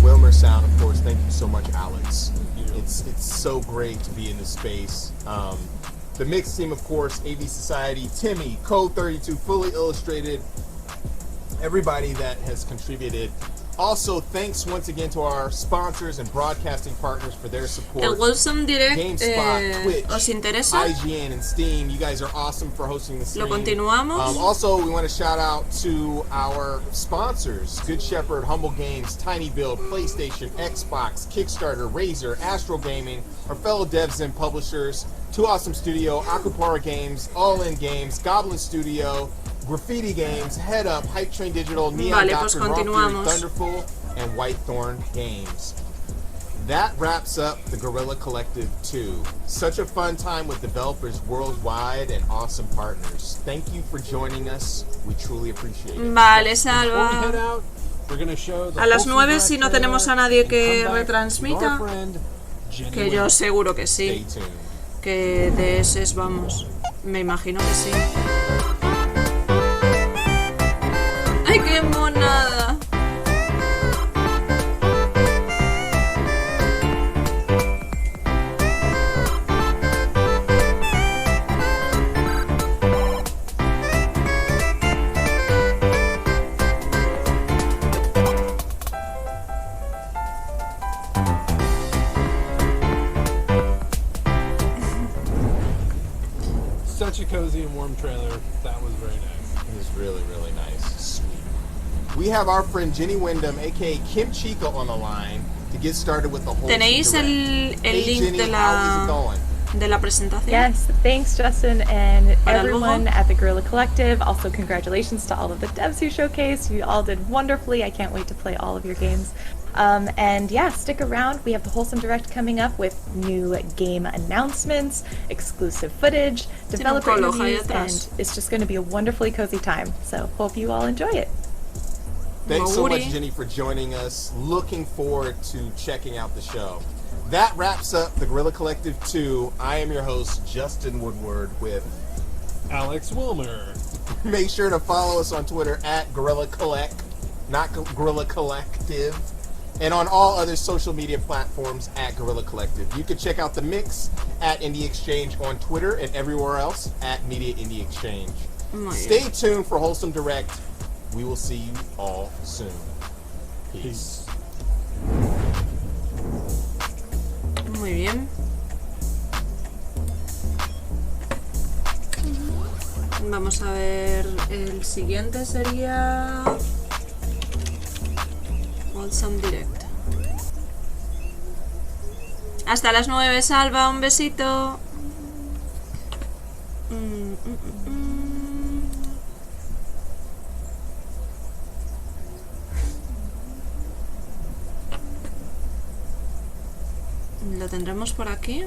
Wilmer Sound, of course, thank you so much, Alex. It's so great to be in this space. The mix team, of course, AV Society, Timmy, Code 32, Fully Illustrated, everybody that has contributed. Also, thanks once again to our sponsors and broadcasting partners for their support. El Wilson Direct, GameSpot, Twitch, ¿os interesa? IGN, and Steam. You guys are awesome for hosting the stream. Lo continuamos. Also, we want to shout out to our sponsors: Good Shepherd, Humble Games, Tiny Build, PlayStation, Xbox, Kickstarter, Razer, Astro Gaming, our fellow devs and publishers, Two Awesome Studio, Aquapara Games, All In Games, Goblin Studio, Graffiti Games, Head Up, Hype Train Digital, Neon Doctrine, Thunderful, and Whitethorn Games. That wraps up the Guerrilla Collective 2. Such a fun time with developers worldwide and awesome partners. Thank you for joining us. We truly appreciate it. Vale, Salva. A las 9, si no tenemos a nadie que retransmita, que yo seguro que sí. Que de ese vamos. Me imagino que sí. ¡Ay, qué monada! Such a cozy and warm trailer. That was very nice. It was really, really nice. Sweet. We have our friend Jenny Wyndham, aka Kim Chica, on the line to get started with the whole. Tenéis el link Jenny, de la de la presentación. Yes, thanks Justin and everyone at the Guerrilla Collective. Also congratulations to all of the devs who showcased. You all did wonderfully. I can't wait to play all of your games. And yeah, stick around. We have the Wholesome Direct coming up with new game announcements, exclusive footage, developer interviews, and it's just going to be a wonderfully cozy time. So hope you all enjoy it. Thanks so much, Jenny, for joining us. Looking forward to checking out the show. That wraps up the Guerrilla Collective 2. I am your host, Justin Woodward, with Alex Wilmer. Make sure to follow us on Twitter at Guerrilla Collect, not Guerrilla Collective, and on all other social media platforms at Guerrilla Collective. You can check out the mix at Indie Exchange on Twitter and everywhere else at Media Indie Exchange. Stay tuned for Wholesome Direct. We will see you all soon. Peace. Muy bien. Vamos a ver, el siguiente sería Wholesome Direct. Hasta las 9, Salva, un besito. Lo tendremos por aquí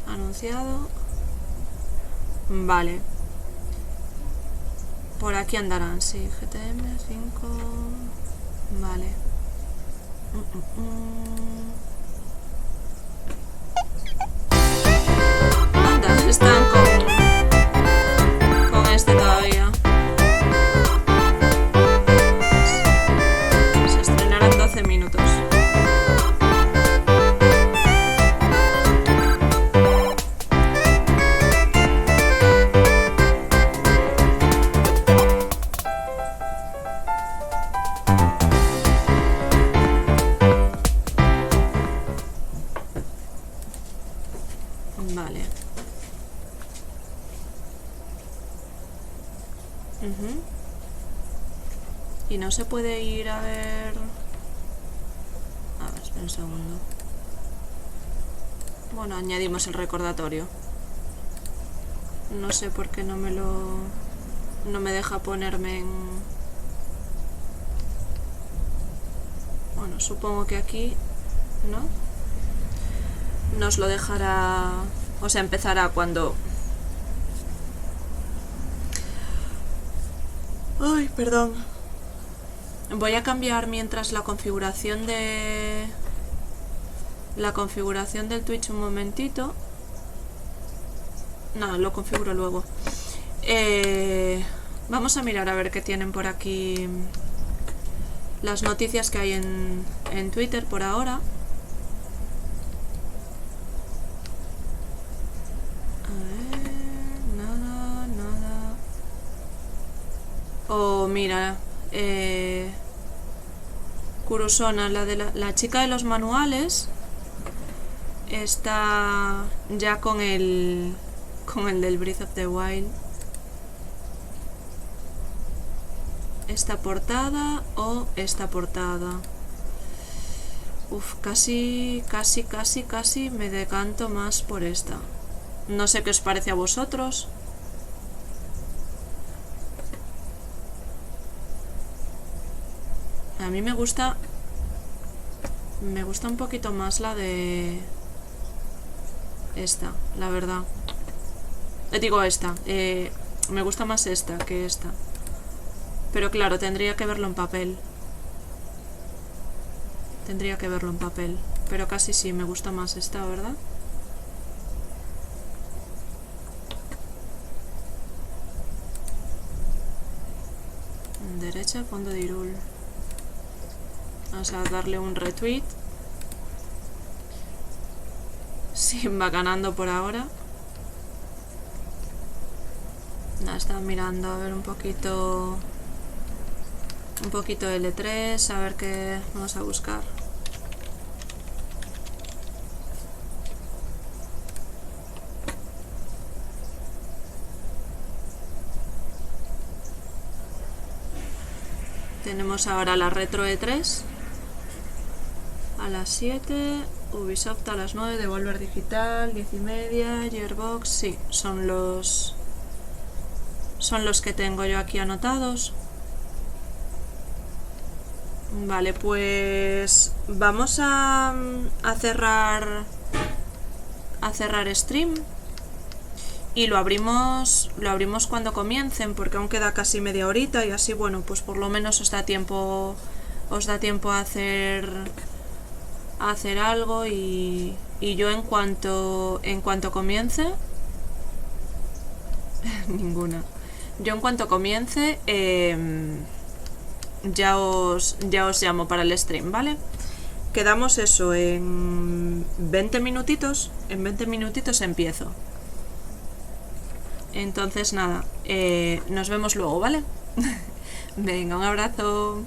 anunciado. Vale, por aquí andarán, sí. GTM 5. Vale. Anda, están con este todavía. Se estrenará en 12 minutos. Vale. Y no se puede ir a ver... A ver, espera un segundo. Bueno, añadimos el recordatorio. No sé por qué no me deja ponerme en... Bueno, supongo que aquí, ¿no? Nos lo dejará... O sea, empezará cuando... Ay, perdón. Voy a cambiar mientras la configuración de... La configuración del Twitch un momentito. No, lo configuro luego. Vamos a mirar a ver qué tienen por aquí las noticias que hay en Twitter por ahora. Oh, mira, Kurosona, la chica de los manuales, está ya con el del Breath of the Wild. ¿Esta portada o esta portada? Uf, casi me decanto más por esta. No sé qué os parece a vosotros. A mí me gusta un poquito más la de esta, la verdad. Digo esta, me gusta más esta que esta. Pero claro, tendría que verlo en papel. Pero casi sí, me gusta más esta, ¿verdad? Derecha, fondo de Irul. Vamos a darle un retweet. Sí, va ganando por ahora. Nada, estaba mirando a ver un poquito L3, a ver qué vamos a buscar. Tenemos ahora la retro E3 a las 7. Ubisoft a las 9, Devolver Digital, 10:30, Gearbox, sí, son los que tengo yo aquí anotados. Vale, pues vamos a cerrar stream y lo abrimos cuando comiencen, porque aún queda casi media horita y así, bueno, pues por lo menos os da tiempo a hacer algo y yo en cuanto comience ninguna. Yo en cuanto comience ya os llamo para el stream, ¿vale? Quedamos eso en 20 minutitos. En 20 minutitos empiezo. Entonces nada, nos vemos luego, ¿vale? Venga, un abrazo.